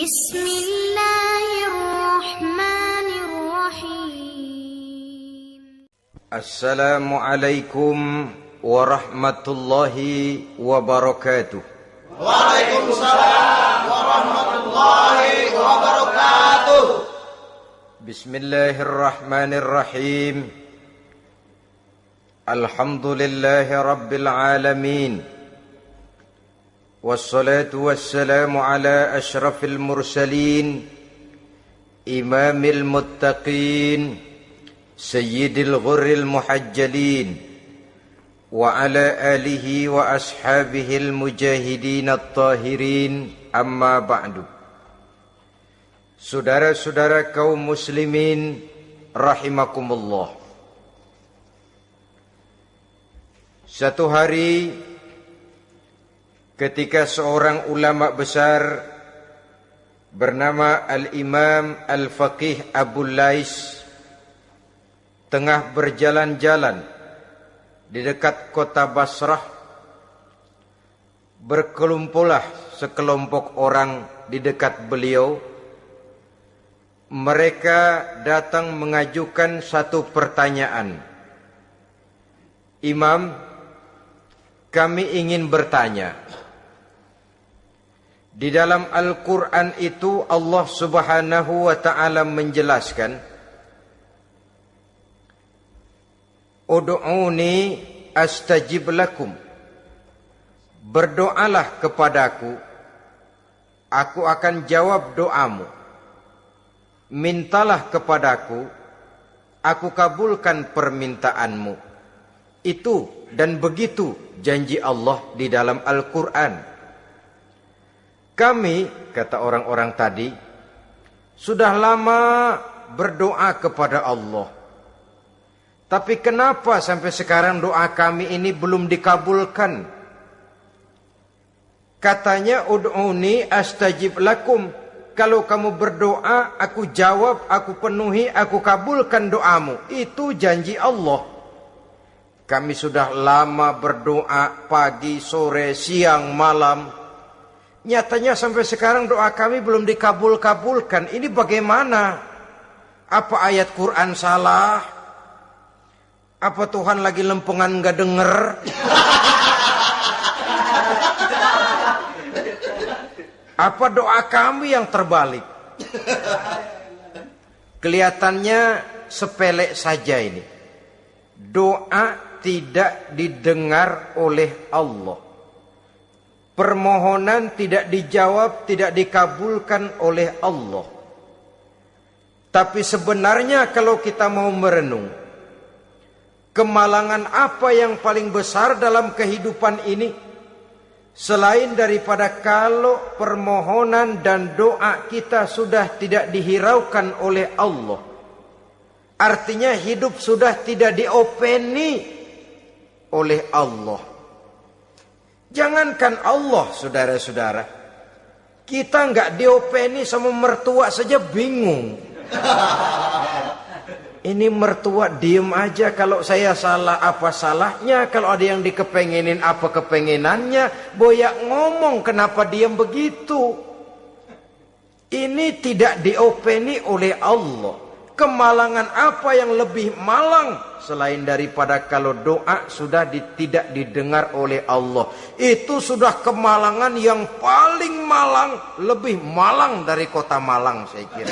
Bismillahirrahmanirrahim. Assalamualaikum warahmatullahi wabarakatuh. Waalaikumsalam warahmatullahi wabarakatuh. Bismillahirrahmanirrahim. Alhamdulillahi rabbil alamin. Wassalatu wassalamu ala ashrafil mursalin, imamil muttaqin, sayyidil ghurril muhajjalin, wa ala alihi wa ashabihil mujahidin at-tahirin, amma ba'du. Saudara-saudara kaum muslimin rahimakumullah. Satu hari ketika seorang ulama besar bernama Al-Imam Al-Faqih Abu Lais tengah berjalan-jalan di dekat kota Basrah, berkelumpulah sekelompok orang di dekat beliau. Mereka datang mengajukan satu pertanyaan. Imam, kami ingin bertanya. Di dalam Al-Quran itu Allah Subhanahu wa ta'ala menjelaskan, Ud'uni astajib lakum. Berdoalah kepadaku, aku akan jawab doamu. Mintalah kepadaku, aku kabulkan permintaanmu. Itu dan begitu janji Allah di dalam Al-Quran. Kami, kata orang-orang tadi, sudah lama berdoa kepada Allah. Tapi kenapa sampai sekarang doa kami ini belum dikabulkan? Katanya, Ud'uni astajib lakum. Kalau kamu berdoa, aku jawab, aku penuhi, aku kabulkan doamu. Itu janji Allah. Kami sudah lama berdoa pagi, sore, siang, malam. Nyatanya sampai sekarang doa kami belum dikabul-kabulkan. Ini bagaimana? Apa ayat Quran salah? Apa Tuhan lagi lempengan gak denger? Apa doa kami yang terbalik? Kelihatannya sepele saja ini. Doa tidak didengar oleh Allah. Permohonan tidak dijawab, tidak dikabulkan oleh Allah. Tapi sebenarnya kalau kita mau merenung, kemalangan apa yang paling besar dalam kehidupan ini? Selain daripada kalau permohonan dan doa kita sudah tidak dihiraukan oleh Allah. Artinya hidup sudah tidak diopeni oleh Allah. Jangankan Allah, saudara-saudara, kita nggak diopeni sama mertua saja bingung. Ini mertua diem aja, kalau saya salah apa salahnya, kalau ada yang dikepengenin apa kepengenannya, boyak ngomong kenapa diem begitu. Ini tidak diopeni oleh Allah. Kemalangan apa yang lebih malang selain daripada kalau doa sudah tidak didengar oleh Allah. Itu sudah kemalangan yang paling malang, lebih malang dari kota Malang saya kira.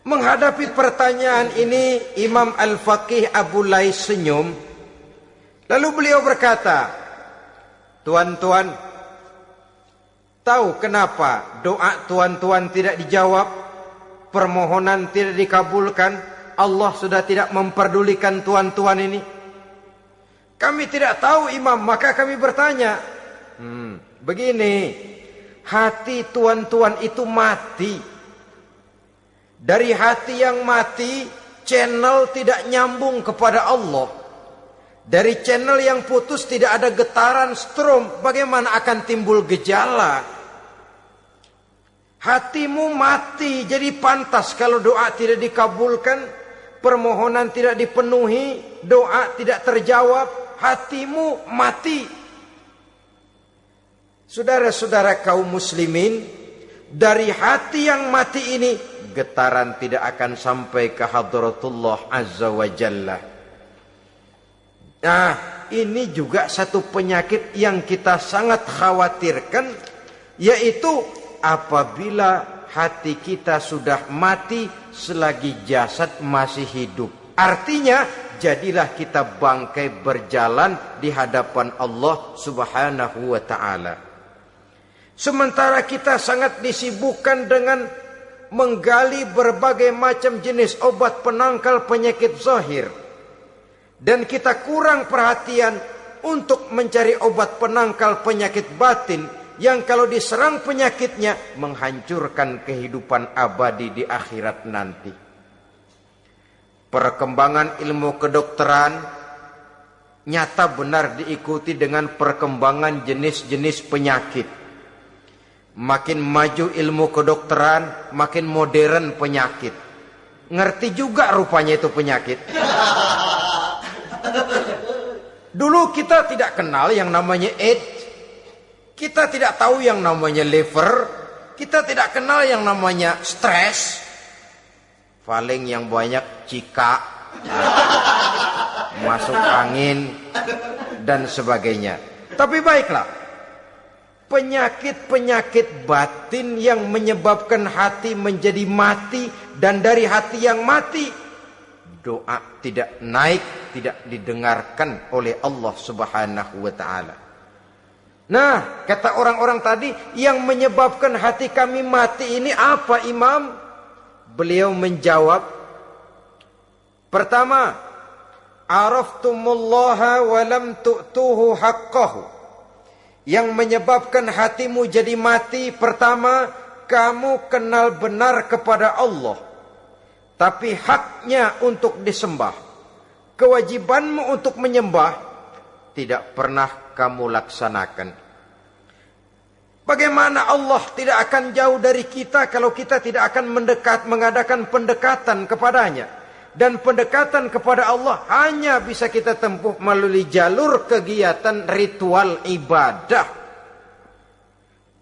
Menghadapi pertanyaan ini, Imam Al-Faqih Abu Lais senyum. Lalu beliau berkata, tuan-tuan, tahu kenapa doa tuan-tuan tidak dijawab? Permohonan tidak dikabulkan? Allah sudah tidak memperdulikan tuan-tuan ini? Kami tidak tahu, Imam, maka kami bertanya. Begini, hati tuan-tuan itu mati. Dari hati yang mati, channel tidak nyambung kepada Allah. Dari channel yang putus tidak ada getaran strom, bagaimana akan timbul gejala? Hatimu mati, jadi pantas kalau doa tidak dikabulkan, permohonan tidak dipenuhi, doa tidak terjawab. hatimu mati. Saudara-saudara kaum muslimin, dari hati yang mati ini getaran tidak akan sampai ke hadratullah azza wa jalla. Nah, ini juga satu penyakit yang kita sangat khawatirkan, yaitu apabila hati kita sudah mati selagi jasad masih hidup. Artinya, jadilah kita bangkai berjalan di hadapan Allah Subhanahu wa ta'ala. Sementara kita sangat disibukkan dengan menggali berbagai macam jenis obat penangkal penyakit zahir, dan kita kurang perhatian untuk mencari obat penangkal penyakit batin yang kalau diserang penyakitnya menghancurkan kehidupan abadi di akhirat nanti. Perkembangan ilmu kedokteran nyata benar diikuti dengan perkembangan jenis-jenis penyakit. Makin maju ilmu kedokteran, makin modern penyakit. Ngerti juga rupanya itu penyakit. Dulu kita tidak kenal yang namanya AIDS. Kita tidak tahu yang namanya liver. Kita tidak kenal yang namanya stres. Paling yang banyak cika, masuk angin, dan sebagainya. Tapi baiklah, penyakit-penyakit batin yang menyebabkan hati menjadi mati, dan dari hati yang mati, doa tidak naik, tidak didengarkan oleh Allah Subhanahu wa ta'ala. Nah, kata orang-orang tadi, yang menyebabkan hati kami mati ini apa, Imam? Beliau menjawab, pertama, araftumullaha wa lam tu'tuhu haqqahu. Yang menyebabkan hatimu jadi mati, pertama, kamu kenal benar kepada Allah, tapi haknya untuk disembah, kewajibanmu untuk menyembah, tidak pernah kamu laksanakan. Bagaimana Allah tidak akan jauh dari kita kalau kita tidak akan mengadakan pendekatan kepadanya. Dan pendekatan kepada Allah hanya bisa kita tempuh melalui jalur kegiatan ritual ibadah.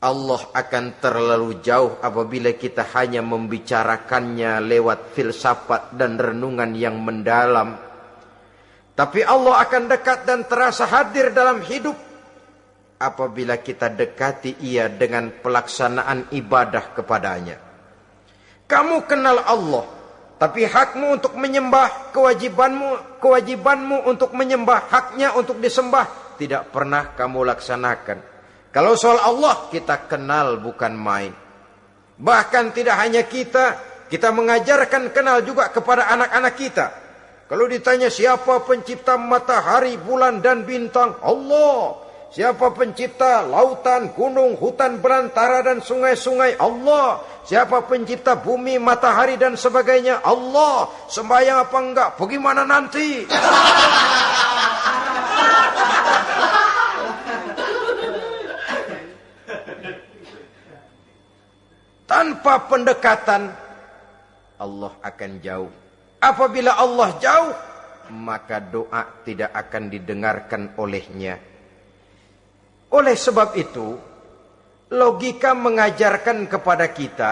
Allah akan terlalu jauh apabila kita hanya membicarakannya lewat filsafat dan renungan yang mendalam. Tapi Allah akan dekat dan terasa hadir dalam hidup apabila kita dekati ia dengan pelaksanaan ibadah kepadanya. Kamu kenal Allah, tapi hakmu untuk menyembah, kewajibanmu untuk menyembah, haknya untuk disembah, tidak pernah kamu laksanakan. Kalau soal Allah kita kenal bukan main. Bahkan tidak hanya kita mengajarkan kenal juga kepada anak-anak kita. Kalau ditanya siapa pencipta matahari, bulan dan bintang? Allah. Siapa pencipta lautan, gunung, hutan belantara dan sungai-sungai? Allah. Siapa pencipta bumi, matahari dan sebagainya? Allah. Sembahyang apa enggak? Bagaimana nanti? Tanpa pendekatan, Allah akan jauh. Apabila Allah jauh, maka doa tidak akan didengarkan olehnya. Oleh sebab itu, logika mengajarkan kepada kita,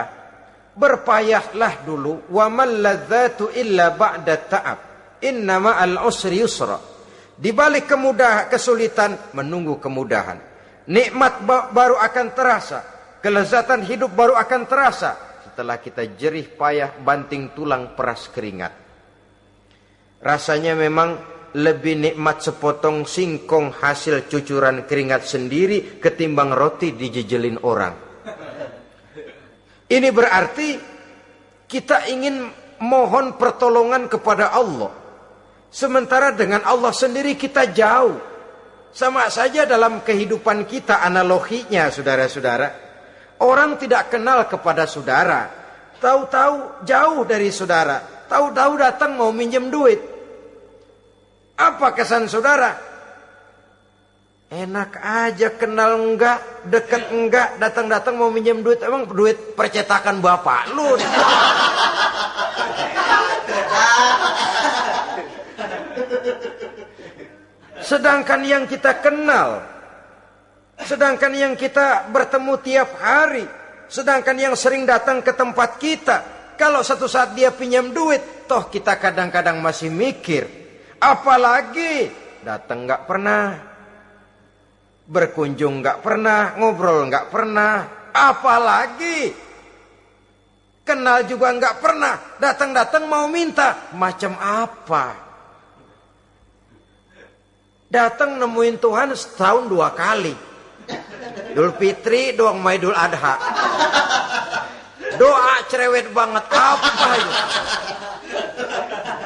berpayahlah dulu, wa mal ladzatu illa ba'da ta'ab, innama al-usri yusra. Di balik kesulitan menunggu kemudahan. Nikmat baru akan terasa, kelezatan hidup baru akan terasa setelah kita jerih payah banting tulang peras keringat. Rasanya memang lebih nikmat sepotong singkong hasil cucuran keringat sendiri ketimbang roti dijejelin orang. Ini berarti kita ingin mohon pertolongan kepada Allah, sementara dengan Allah sendiri kita jauh. Sama saja dalam kehidupan kita analoginya, saudara-saudara. Orang tidak kenal kepada saudara, tahu-tahu jauh dari saudara, tahu-tahu datang mau minjem duit. Apa kesan saudara? Enak aja, kenal enggak, dekat enggak, datang-datang mau minjem duit. Emang duit percetakan bapak lu? Sedangkan yang kita kenal, sedangkan yang kita bertemu tiap hari, sedangkan yang sering datang ke tempat kita, kalau satu saat dia pinjam duit, toh kita kadang-kadang masih mikir. Apalagi datang nggak pernah, berkunjung nggak pernah, ngobrol nggak pernah, apalagi kenal juga nggak pernah, datang-datang mau minta, macam apa? Datang nemuin Tuhan setahun 2 kali, Idul Fitri, doang Idul Adha. Doa cerewet banget,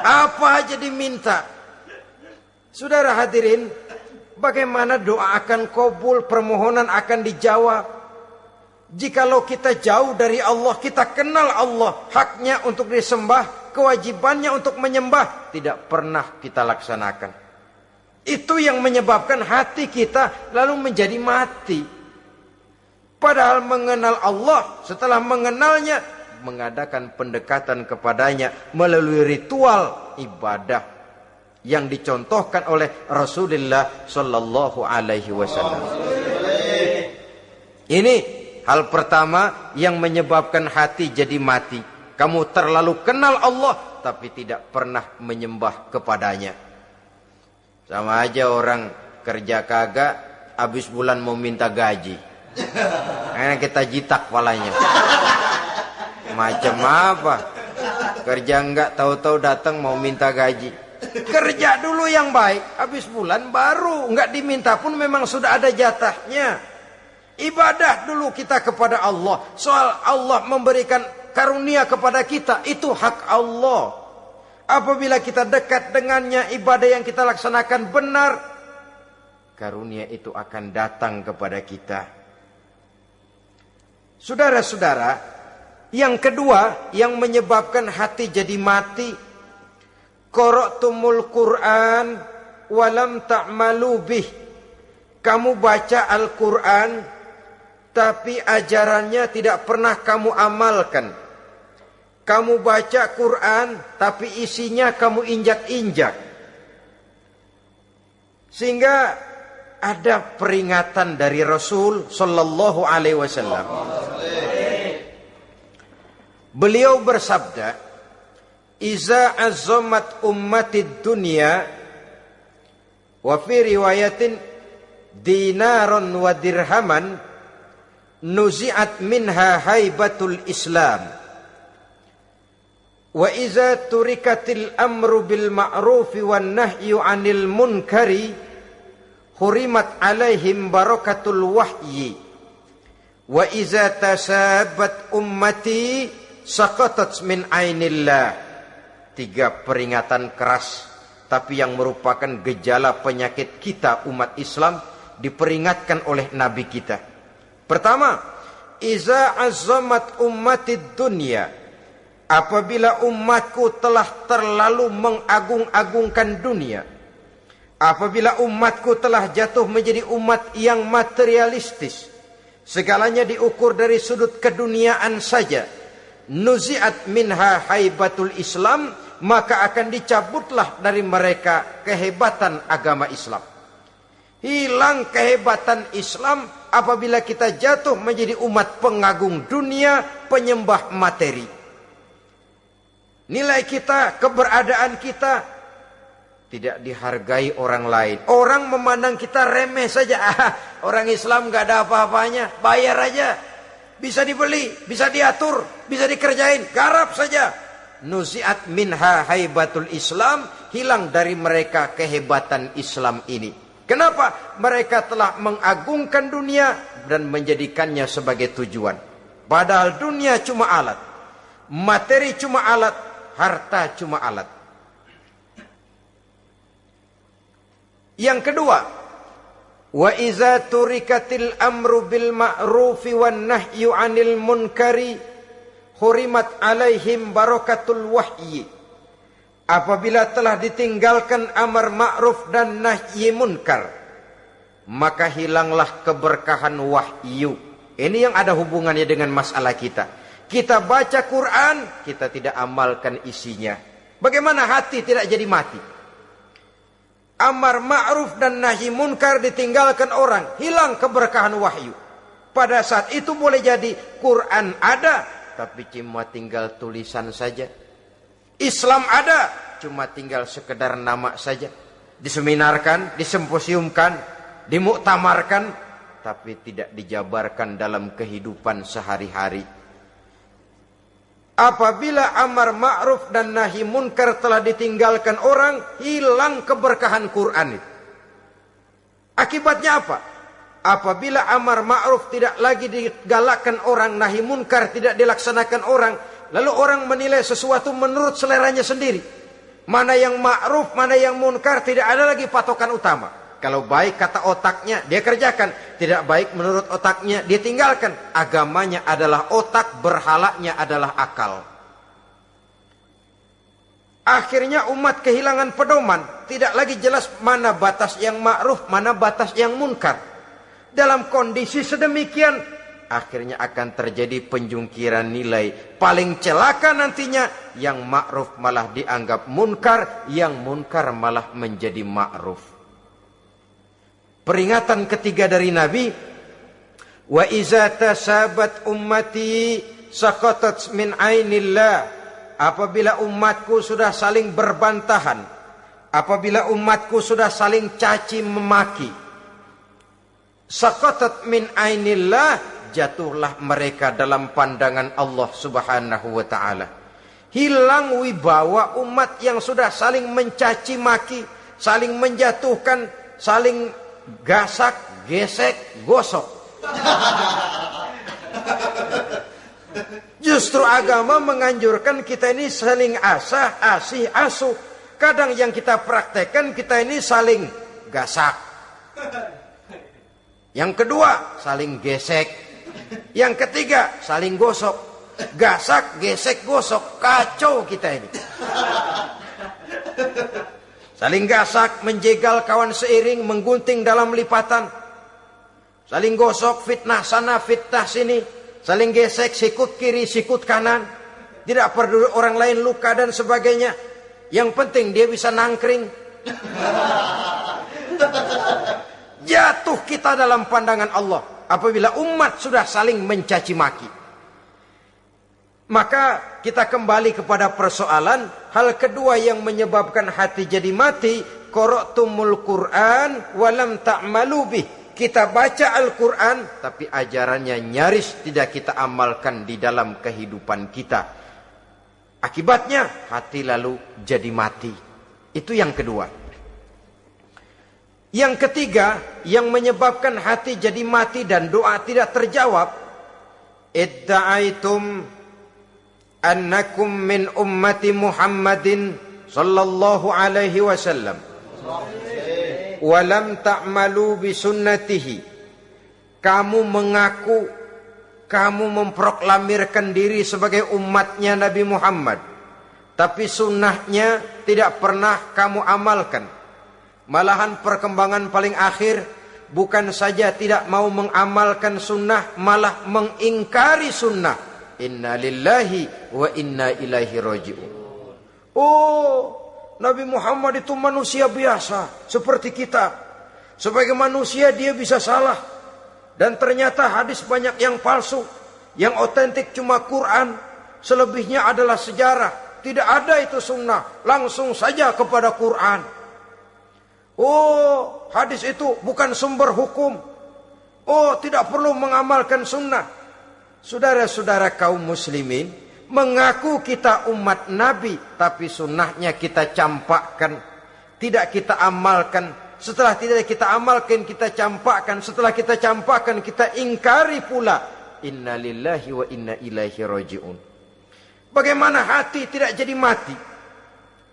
apa aja diminta. Saudara hadirin, bagaimana doa akan kabul, permohonan akan dijawab? Jikalau kita jauh dari Allah, kita kenal Allah, haknya untuk disembah, kewajibannya untuk menyembah, tidak pernah kita laksanakan. Itu yang menyebabkan hati kita lalu menjadi mati. Padahal mengenal Allah, setelah mengenalnya, mengadakan pendekatan kepadanya melalui ritual ibadah yang dicontohkan oleh Rasulullah Sallallahu Alaihi Wasallam. Ini hal pertama yang menyebabkan hati jadi mati. Kamu terlalu kenal Allah tapi tidak pernah menyembah kepadanya. Sama aja orang kerja kagak, habis bulan mau minta gaji. Karena kita jitak kepalanya. Macam apa? Kerja enggak, tahu-tahu datang mau minta gaji. Kerja dulu yang baik, habis bulan baru. Enggak diminta pun memang sudah ada jatahnya. Ibadah dulu kita kepada Allah. Soal Allah memberikan karunia kepada kita, itu hak Allah. Apabila kita dekat dengannya, ibadah yang kita laksanakan benar, karunia itu akan datang kepada kita. Saudara-saudara, yang kedua yang menyebabkan hati jadi mati, qara'tumul Qur'an walam ta'malu bih. Kamu baca Al-Qur'an tapi ajarannya tidak pernah kamu amalkan. Kamu baca Quran tapi isinya kamu injak-injak. Sehingga ada peringatan dari Rasul Sallallahu Alaihi Wasallam. Beliau bersabda, "Iza azzamat ummatid dunya wa fi riwayatin dinaron wa dirhaman nuzi'at minha haibatul Islam. Wa iza turikatil amru bil ma'rufi wan nahyu 'anil munkari hurimat 'alaihim barakatul wahyi. Wa iza tasabat ummati saqatat min 'ainillah." 3 peringatan keras tapi yang merupakan gejala penyakit kita umat Islam diperingatkan oleh Nabi kita. Pertama, iza azzamat ummatid dunya. Apabila umatku telah terlalu mengagung-agungkan dunia, apabila umatku telah jatuh menjadi umat yang materialistis, segalanya diukur dari sudut keduniaan saja, nuzi'at minha haibatul Islam, maka akan dicabutlah dari mereka kehebatan agama Islam. Hilang kehebatan Islam apabila kita jatuh menjadi umat pengagung dunia, penyembah materi. Nilai kita, keberadaan kita tidak dihargai orang lain. Orang memandang kita remeh saja. Orang Islam gak ada apa-apanya, bayar aja. Bisa dibeli, bisa diatur, bisa dikerjain, garap saja. Nuzi'at minha haibatul Islam, hilang dari mereka kehebatan Islam ini. Kenapa? Mereka telah mengagungkan dunia dan menjadikannya sebagai tujuan. Padahal dunia cuma alat, materi cuma alat, harta cuma alat. Yang kedua, wa iza turikatil amru bil ma'rufi wan nahyu 'anil munkari hurimat 'alaihim barakatul wahyi. Apabila telah ditinggalkan amar ma'ruf dan nahi munkar, maka hilanglah keberkahan wahyu. Ini yang ada hubungannya dengan masalah kita. Kita baca Quran, kita tidak amalkan isinya. Bagaimana hati tidak jadi mati? Amar ma'ruf dan nahi munkar ditinggalkan orang, hilang keberkahan wahyu. Pada saat itu boleh jadi Quran ada, tapi cuma tinggal tulisan saja. Islam ada, cuma tinggal sekedar nama saja. Diseminarkan, disimposiumkan, dimuktamarkan, tapi tidak dijabarkan dalam kehidupan sehari-hari. Apabila amar ma'ruf dan nahi munkar telah ditinggalkan orang, hilang keberkahan Quran itu. Akibatnya apa? Apabila amar ma'ruf tidak lagi digalakkan orang, nahi munkar tidak dilaksanakan orang, lalu orang menilai sesuatu menurut seleranya sendiri. Mana yang ma'ruf, mana yang munkar, tidak ada lagi patokan utama. Kalau baik kata otaknya, dia kerjakan. Tidak baik menurut otaknya, dia tinggalkan. Agamanya adalah otak, berhalanya adalah akal. Akhirnya umat kehilangan pedoman. Tidak lagi jelas mana batas yang ma'ruf, mana batas yang munkar. Dalam kondisi sedemikian, akhirnya akan terjadi penjungkiran nilai. Paling celaka nantinya, yang ma'ruf malah dianggap munkar, yang munkar malah menjadi ma'ruf. Peringatan ketiga dari Nabi, wa iza tasabat ummati saqatat min ainillah. Apabila umatku sudah saling berbantahan, apabila umatku sudah saling caci memaki, saqatat min ainillah, jatuhlah mereka dalam pandangan Allah Subhanahu wa taala. Hilang wibawa umat yang sudah saling mencaci maki, saling menjatuhkan, saling gasak, gesek, gosok. Justru agama menganjurkan kita ini saling asah, asih, asuh. Kadang yang kita praktekkan, kita ini saling gasak. Yang kedua, saling gesek. Yang ketiga, saling gosok. Gasak, gesek, gosok. Kacau kita ini. Saling gasak, menjegal kawan seiring, menggunting dalam lipatan. Saling gosok, fitnah sana, fitnah sini. Saling gesek, sikut kiri, sikut kanan. Tidak peduli orang lain luka dan sebagainya. Yang penting dia bisa nangkring. Jatuh kita dalam pandangan Allah apabila umat sudah saling mencaci maki. Maka kita kembali kepada persoalan. Hal kedua yang menyebabkan hati jadi mati, qara'tumul Qur'an walam ta'malu bih. Kita baca Al-Quran, tapi ajarannya nyaris tidak kita amalkan di dalam kehidupan kita. Akibatnya hati lalu jadi mati. Itu yang kedua. Yang ketiga, yang menyebabkan hati jadi mati dan doa tidak terjawab, idda'aitum annakum min ummati Muhammadin sallallahu alaihi wasallam walam ta'malu bisunnatihi. Kamu mengaku, kamu memproklamirkan diri sebagai umatnya Nabi Muhammad, tapi sunnahnya tidak pernah kamu amalkan. Malahan perkembangan paling akhir, bukan saja tidak mau mengamalkan sunnah, malah mengingkari sunnah. Inna lillahi wa inna ilaihi raji'un. Oh, Nabi Muhammad itu manusia biasa seperti kita. Sebagai manusia dia bisa salah. Dan ternyata hadis banyak yang palsu. Yang otentik cuma Quran. Selebihnya adalah sejarah. Tidak ada itu sunnah. Langsung saja kepada Quran. Oh, hadis itu bukan sumber hukum. Oh, tidak perlu mengamalkan sunnah. Saudara-saudara kaum muslimin, mengaku kita umat Nabi, tapi sunnahnya kita campakkan, tidak kita amalkan. Setelah tidak kita amalkan, kita campakkan. Setelah kita campakkan, kita ingkari pula. Inna lillahi wa inna ilaihi raji'un. Bagaimana hati tidak jadi mati?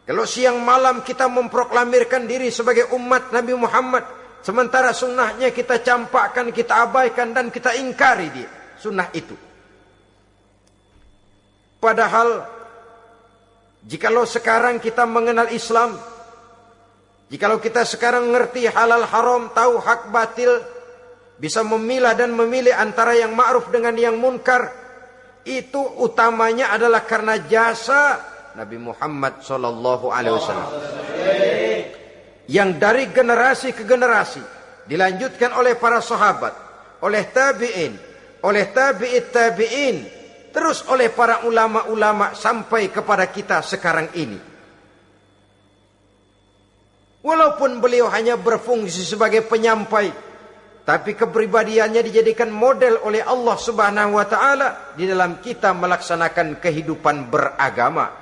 Kalau siang malam kita memproklamirkan diri sebagai umat Nabi Muhammad, sementara sunnahnya kita campakkan, kita abaikan, dan kita ingkari dia. Sunnah itu. Padahal jikalau sekarang kita mengenal Islam, jikalau kita sekarang ngerti halal haram, tahu hak batil, bisa memilah dan memilih antara yang ma'ruf dengan yang munkar, itu utamanya adalah karena jasa Nabi Muhammad sallallahu alaihi wasallam. yang dari generasi ke generasi dilanjutkan oleh para sahabat, oleh tabi'in, oleh tabi'it tabi'in, terus oleh para ulama-ulama sampai kepada kita sekarang ini. Walaupun beliau hanya berfungsi sebagai penyampai, tapi kepribadiannya dijadikan model oleh Allah Subhanahu wa taala di dalam kita melaksanakan kehidupan beragama.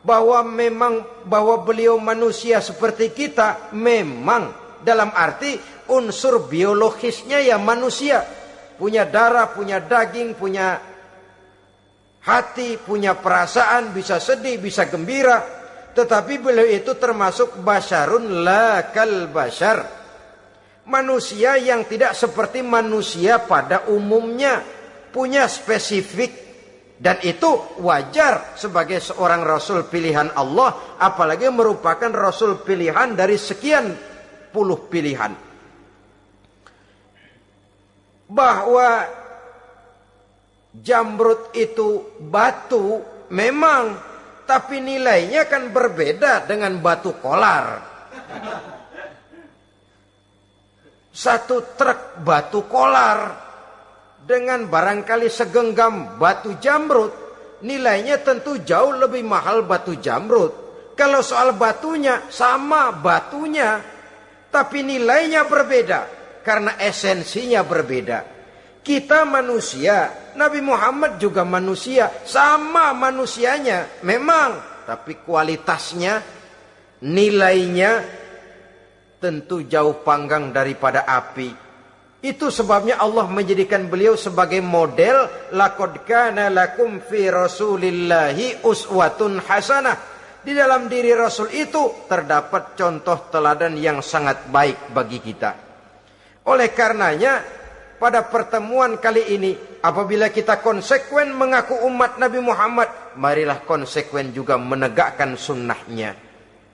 Bahwa beliau manusia seperti kita, memang dalam arti unsur biologisnya ya manusia, punya darah, punya daging, punya hati, punya perasaan, bisa sedih, bisa gembira. Tetapi beliau itu termasuk basyarun la kal basyar, manusia yang tidak seperti manusia pada umumnya, punya spesifik, dan itu wajar sebagai seorang rasul pilihan Allah, apalagi merupakan rasul pilihan dari sekian puluh pilihan. Bahwa jamrud itu batu memang, tapi nilainya kan berbeda dengan batu kolar. Satu truk batu kolar dengan barangkali segenggam batu jamrud, nilainya tentu jauh lebih mahal batu jamrud. Kalau soal batunya, sama batunya, tapi nilainya berbeda karena esensinya berbeda. Kita manusia, Nabi Muhammad juga manusia, sama manusianya memang, tapi kualitasnya, nilainya tentu jauh panggang daripada api. Itu sebabnya Allah menjadikan beliau sebagai model. Laqad kana lakum fi rasulillahi uswatun hasanah. Di dalam diri Rasul itu terdapat contoh teladan yang sangat baik bagi kita. Oleh karenanya, pada pertemuan kali ini, apabila kita konsekuen mengaku umat Nabi Muhammad, marilah konsekuen juga menegakkan sunnahnya.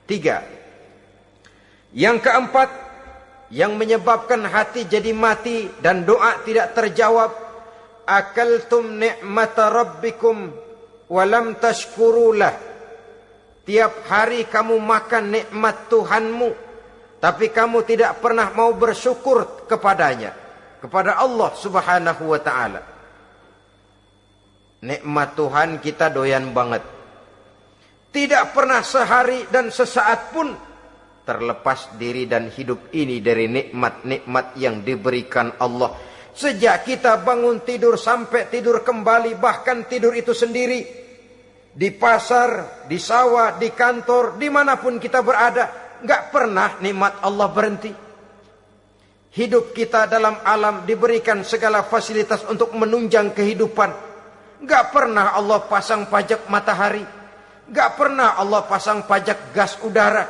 3. Yang keempat, yang menyebabkan hati jadi mati dan doa tidak terjawab, akaltum ni'mata rabbikum walam tashkurulah. Tiap hari kamu makan nikmat Tuhanmu, tapi kamu tidak pernah mau bersyukur kepadanya, kepada Allah Subhanahu wa ta'ala. Nikmat Tuhan kita doyan banget. Tidak pernah sehari dan sesaat pun terlepas diri dan hidup ini dari nikmat-nikmat yang diberikan Allah. Sejak kita bangun tidur sampai tidur kembali, bahkan tidur itu sendiri, di pasar, di sawah, di kantor, dimanapun kita berada, gak pernah nikmat Allah berhenti. Hidup kita dalam alam diberikan segala fasilitas untuk menunjang kehidupan. Gak pernah Allah pasang pajak matahari. Gak pernah Allah pasang pajak gas udara.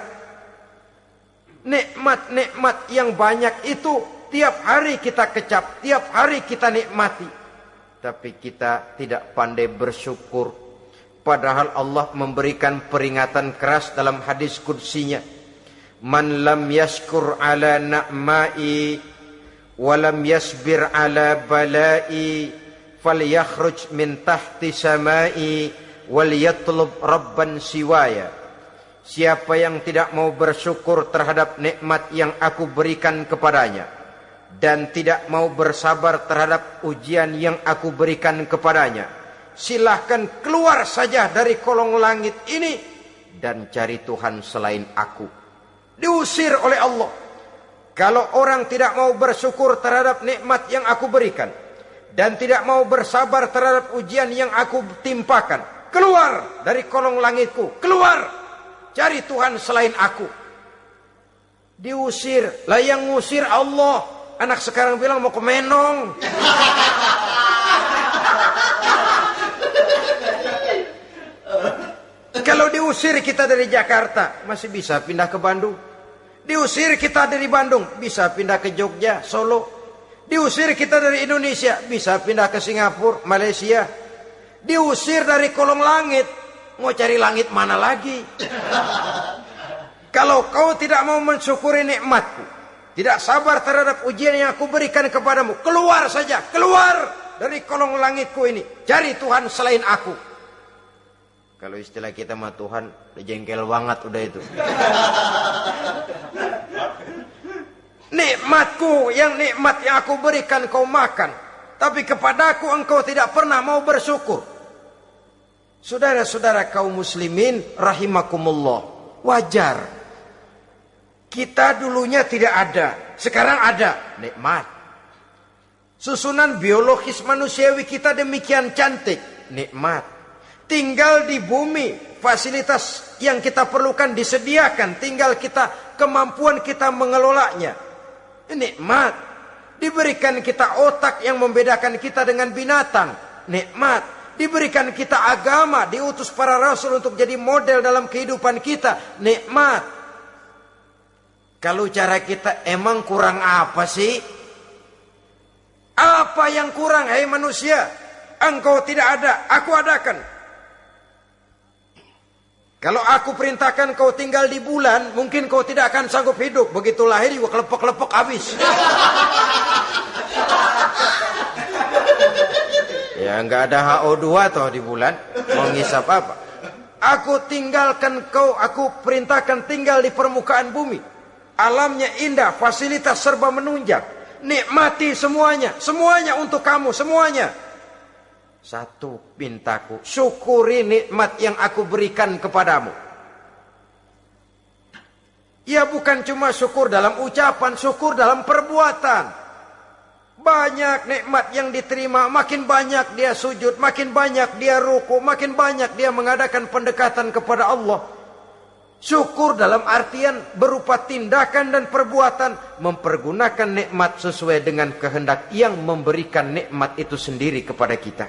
Nikmat-nikmat yang banyak itu tiap hari kita kecap, tiap hari kita nikmati. Tapi kita tidak pandai bersyukur. Padahal Allah memberikan peringatan keras dalam hadis qudsinya. Man lam yashkur ala na'mai walam yasbir ala balai falyakhruj min tahti samai wal yatlub rabban siwaya. Siapa yang tidak mau bersyukur terhadap nikmat yang aku berikan kepadanya dan tidak mau bersabar terhadap ujian yang aku berikan kepadanya, silahkan keluar saja dari kolong langit ini dan cari Tuhan selain aku. Diusir oleh Allah. Kalau orang tidak mau bersyukur terhadap nikmat yang aku berikan dan tidak mau bersabar terhadap ujian yang aku timpakan, keluar dari kolong langitku, keluar, cari Tuhan selain aku. Diusir. Lah yang ngusir Allah. Anak sekarang bilang mau ke Menong. Kalau diusir kita dari Jakarta, masih bisa pindah ke Bandung. Diusir kita dari Bandung, bisa pindah ke Jogja, Solo. Diusir kita dari Indonesia, bisa pindah ke Singapura, Malaysia. Diusir dari kolong langit, mau cari langit mana lagi? Kalau kau tidak mau mensyukuri nikmatku, tidak sabar terhadap ujian yang aku berikan kepadamu, keluar saja, keluar dari kolong langitku ini, cari Tuhan selain aku. Kalau istilah kita mah Tuhan, jengkel banget udah itu. Nikmatku yang nikmat yang aku berikan kau makan, tapi kepadaku engkau tidak pernah mau bersyukur. Saudara-saudara kaum muslimin rahimakumullah, wajar. Kita dulunya tidak ada, sekarang ada, nikmat. Susunan biologis manusiawi kita demikian cantik, nikmat. Tinggal di bumi, fasilitas yang kita perlukan disediakan, tinggal kemampuan kita mengelolanya. Nikmat. Diberikan kita otak yang membedakan kita dengan binatang, nikmat. Diberikan kita agama, diutus para rasul untuk jadi model dalam kehidupan kita, nikmat. Kalau cara kita emang kurang apa sih? Apa yang kurang, hai manusia? Engkau tidak ada, aku adakan. Kalau aku perintahkan kau tinggal di bulan, mungkin kau tidak akan sanggup hidup. Begitu lahir juga kelepek-kelepek habis. Ya nggak ada HO2 toh di bulan. Mau ngisap apa? Aku tinggalkan kau, aku perintahkan tinggal di permukaan bumi. Alamnya indah, fasilitas serba menunjang. Nikmati semuanya, semuanya untuk kamu, semuanya. Satu pintaku, syukuri nikmat yang aku berikan kepadamu. Ya bukan cuma syukur dalam ucapan, syukur dalam perbuatan. Banyak nikmat yang diterima, makin banyak dia sujud, makin banyak dia ruku, makin banyak dia mengadakan pendekatan kepada Allah. Syukur dalam artian berupa tindakan dan perbuatan, mempergunakan nikmat sesuai dengan kehendak yang memberikan nikmat itu sendiri kepada kita.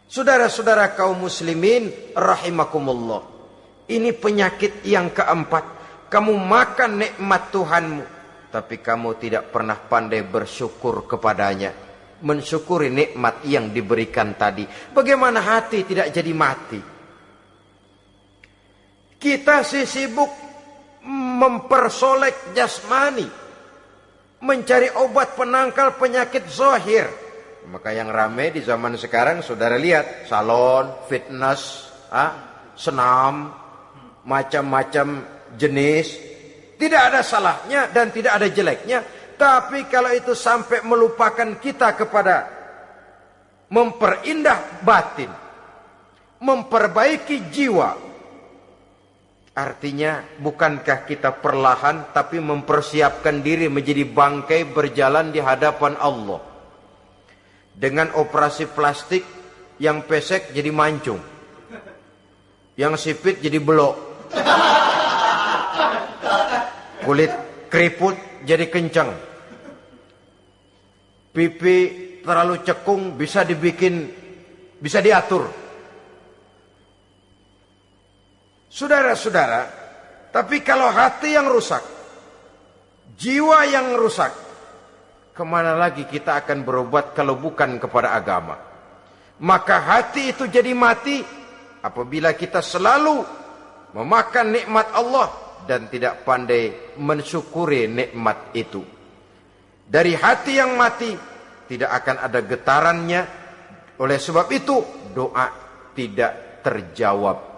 Saudara-saudara kaum muslimin rahimakumullah, ini penyakit yang keempat. Kamu makan nikmat Tuhanmu, tapi kamu tidak pernah pandai bersyukur kepadanya, mensyukuri nikmat yang diberikan tadi. Bagaimana hati tidak jadi mati? Kita sibuk mempersolek jasmani, mencari obat penangkal penyakit zahir. Maka yang ramai di zaman sekarang, saudara lihat, salon, fitness, senam, macam-macam jenis. Tidak ada salahnya dan tidak ada jeleknya. Tapi kalau itu sampai melupakan kita kepada memperindah batin, memperbaiki jiwa, artinya bukankah kita perlahan tapi mempersiapkan diri menjadi bangkai berjalan di hadapan Allah. Dengan operasi plastik, yang pesek jadi mancung, yang sipit jadi belok, kulit keriput jadi kencang, pipi terlalu cekung bisa diatur. Saudara-saudara, tapi kalau hati yang rusak, jiwa yang rusak, kemana lagi kita akan berobat kalau bukan kepada agama? Maka hati itu jadi mati apabila kita selalu memakan nikmat Allah dan tidak pandai mensyukuri nikmat itu. Dari hati yang mati tidak akan ada getarannya. Oleh sebab itu doa tidak terjawab.